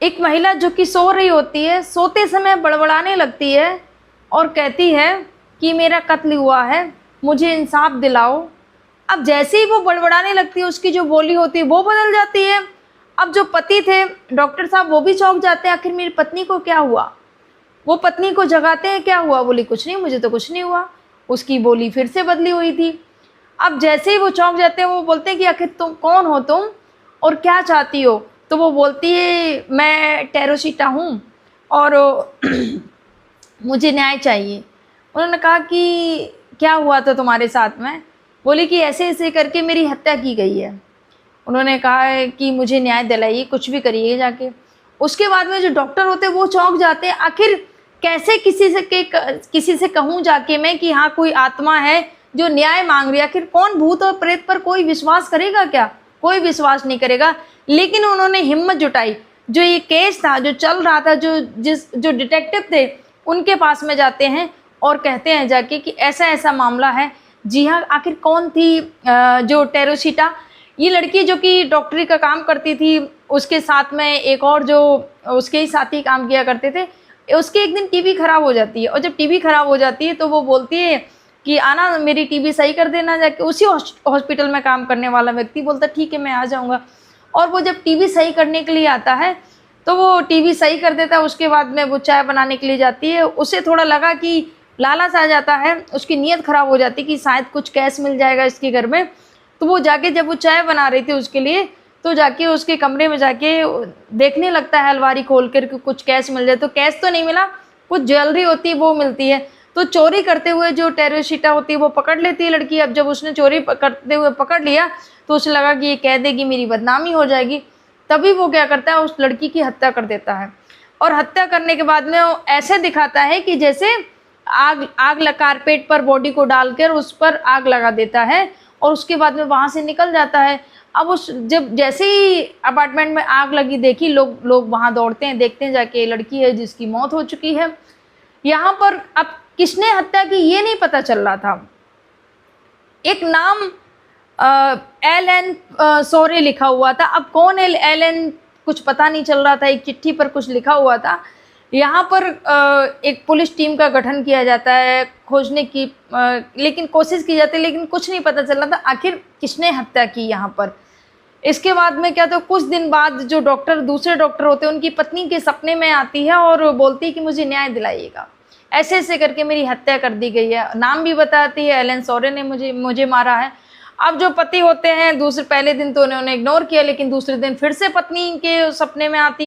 एक महिला जो कि सो रही होती है, सोते समय बड़बड़ाने लगती है और कहती है कि मेरा कत्ल हुआ है, मुझे इंसाफ दिलाओ। अब जैसे ही वो बड़बड़ाने लगती है, उसकी जो बोली होती है वो बदल जाती है। अब जो पति थे डॉक्टर साहब वो भी चौंक जाते हैं, आखिर मेरी पत्नी को क्या हुआ। वो पत्नी को जगाते हैं, क्या हुआ। बोली कुछ नहीं, मुझे तो कुछ नहीं हुआ। उसकी बोली फिर से बदली हुई थी। अब जैसे ही वो चौंक जाते हैं, वो बोलते हैं कि आखिर तुम कौन हो तुम और क्या चाहती हो। तो वो बोलती है मैं टेरोसिटा हूँ और मुझे न्याय चाहिए। उन्होंने कहा कि क्या हुआ था तुम्हारे साथ में। बोली कि ऐसे ऐसे करके मेरी हत्या की गई है। उन्होंने कहा है कि मुझे न्याय दिलाइए, कुछ भी करिए जाके। उसके बाद में जो डॉक्टर होते हैं वो चौंक जाते हैं, आखिर कैसे किसी से कहूँ जाके मैं कि हाँ कोई आत्मा है जो न्याय मांग रही है। आखिर कौन भूत और प्रेत पर कोई विश्वास करेगा क्या, कोई विश्वास नहीं करेगा। लेकिन उन्होंने हिम्मत जुटाई, जो ये केस था जो चल रहा था, जो डिटेक्टिव थे उनके पास में जाते हैं और कहते हैं जाके कि ऐसा ऐसा मामला है। जी हाँ, आखिर कौन थी जो टेरोसिटा। ये लड़की जो कि डॉक्टरी का काम करती थी, उसके साथ में एक और जो उसके ही साथी काम किया करते थे। उसकी एक दिन टीवी ख़राब हो जाती है और जब टीवी ख़राब हो जाती है तो वो बोलती है कि आना मेरी टीवी सही कर देना जाके। उसी हॉस्पिटल में काम करने वाला व्यक्ति बोलता ठीक है मैं आ जाऊँगा। और वो जब टीवी सही करने के लिए आता है तो वो टीवी सही कर देता है। उसके बाद में वो चाय बनाने के लिए जाती है। उसे थोड़ा लगा कि लालच आ जाता है, उसकी नीयत ख़राब हो जाती है कि शायद कुछ कैश मिल जाएगा इसके घर में। तो वो जाके जब वो चाय बना रही थी उसके लिए, तो जाके उसके कमरे में जाके देखने लगता है अलमारी खोल कर कि कुछ कैश मिल जाए। तो कैश तो नहीं मिला, कुछ ज्वेलरी होती है वो मिलती है। तो चोरी करते हुए जो टेरोसिटा होती है वो पकड़ लेती है लड़की। अब जब उसने चोरी करते हुए पकड़ लिया तो उसे लगा कि ये कह देगी मेरी बदनामी हो जाएगी। तभी वो क्या करता है, उस लड़की की हत्या कर देता है। और हत्या करने के बाद में वो ऐसे दिखाता है कि जैसे कारपेट पर बॉडी को डालकर उस पर आग लगा देता है और उसके बाद में वहाँ से निकल जाता है। अब जब जैसे ही अपार्टमेंट में आग लगी देखी, लोग वहाँ दौड़ते हैं, देखते हैं जाके लड़की है जिसकी मौत हो चुकी है। यहाँ पर अब किसने हत्या की ये नहीं पता चल रहा था। एक नाम एलन सोरे लिखा हुआ था। अब कौन है एलन कुछ पता नहीं चल रहा था। एक चिट्ठी पर कुछ लिखा हुआ था। यहाँ पर एक पुलिस टीम का गठन किया जाता है खोजने की, लेकिन कोशिश की जाती है, लेकिन कुछ नहीं पता चल रहा था आखिर किसने हत्या की यहाँ पर। इसके बाद में क्या, तो कुछ दिन बाद जो दूसरे डॉक्टर होते हैं उनकी पत्नी के सपने में आती है और बोलती है कि मुझे न्याय दिलाइएगा, ऐसे ऐसे करके मेरी हत्या कर दी गई है। नाम भी बताती है, एलन सोरे ने मुझे मारा है। अब जो पति होते हैं पहले दिन तो उन्होंने इग्नोर किया, लेकिन दूसरे दिन फिर से पत्नी के सपने में आती